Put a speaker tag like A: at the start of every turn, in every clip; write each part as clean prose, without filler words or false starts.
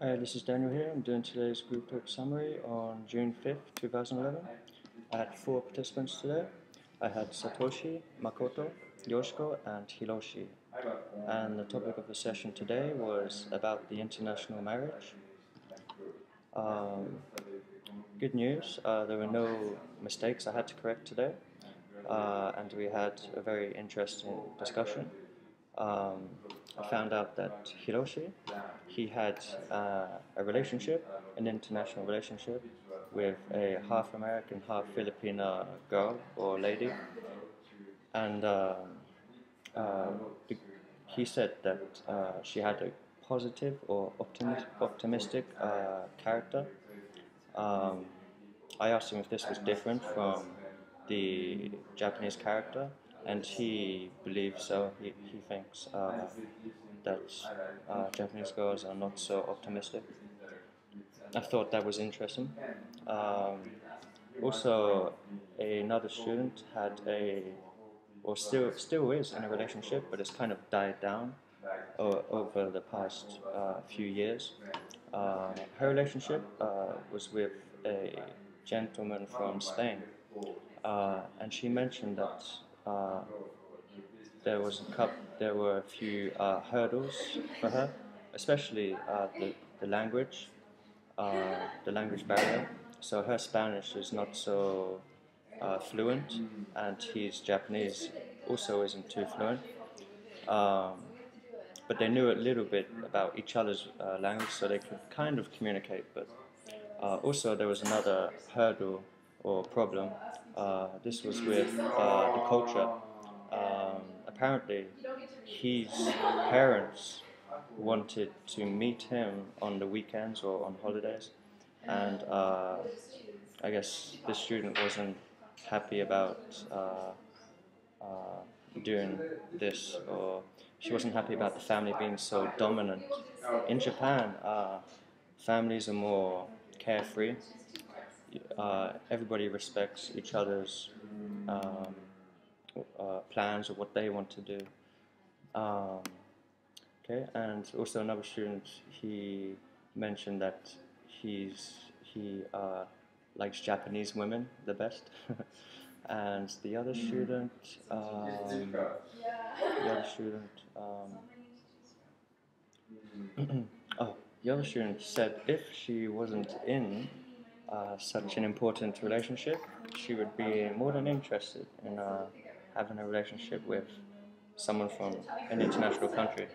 A: Hi, this is Daniel here. I'm doing today's group talk summary on June 5th, 2011. I had 4 participants today. I had Satoshi, Makoto, Yoshiko, and Hiroshi. And the topic of the session today was about the international marriage. Good news, there were no mistakes I had to correct today, and we had a very interesting discussion. I found out that Hiroshi, he had a relationship, an international relationship, with a half American, half Filipino girl or lady, and uh, he said that she had a positive or optimistic character. Um, I asked him if this was different from the Japanese character, and he believes so. He thinks that Japanese girls are not so optimistic. I thought that was interesting. Um, Also, another student had or still is in a relationship, but it's kind of died down over the past few years. Her relationship was with a gentleman from Spain, and she mentioned that there were a few hurdles for her, especially the language barrier. So her Spanish is not so fluent, and his Japanese also isn't too fluent. Um, but they knew a little bit about each other's language, so they could kind of communicate. But also there was another hurdle or problem. This was with the culture. Apparently, his parents wanted to meet him on the weekends or on holidays, and I guess the student wasn't happy about doing this, or she wasn't happy about the family being so dominant. In Japan, families are more carefree. Everybody respects each other's um, plans or what they want to do. Um, okay, and also another student, he mentioned that he likes Japanese women the best, and the other student, oh, the other student said if she wasn't in such an important relationship, she would be more than interested in having a relationship with someone from an international country.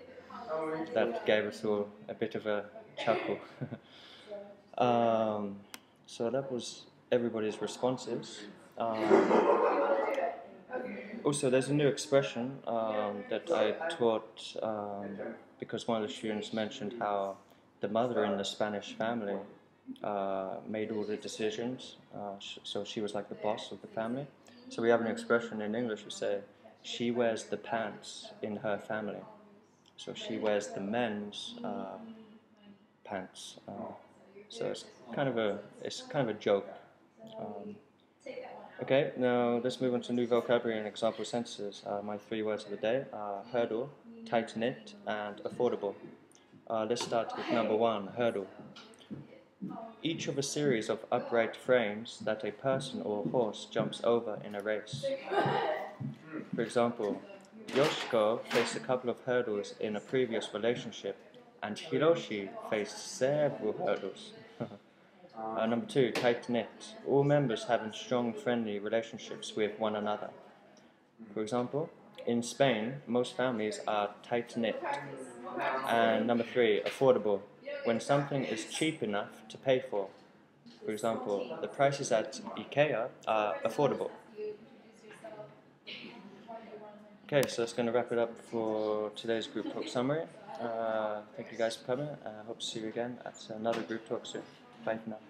A: That gave us all a bit of a chuckle. um, so that was everybody's responses. Also, there's a new expression that I taught because one of the students mentioned how the mother in the Spanish family made all the decisions, so she was like the boss of the family. So we have an expression in English we say, she wears the pants in her family. So she wears the men's pants. So it's kind of a joke. Okay, now let's move on to new vocabulary and example sentences. My 3 words of the day are hurdle, tight-knit, and affordable. Let's start with number 1, hurdle. Each of a series of upright frames that a person or horse jumps over in a race. For example, Yoshiko faced a couple of hurdles in a previous relationship, and Hiroshi faced several hurdles. Number 2, tight-knit. All members having strong, friendly relationships with one another. For example, in Spain, most families are tight-knit. And number 3, affordable. When something is cheap enough to pay for. For example, the prices at IKEA are affordable. Okay, so that's going to wrap it up for today's group talk summary. Thank you guys for coming. I hope to see you again at another group talk soon. Bye for now.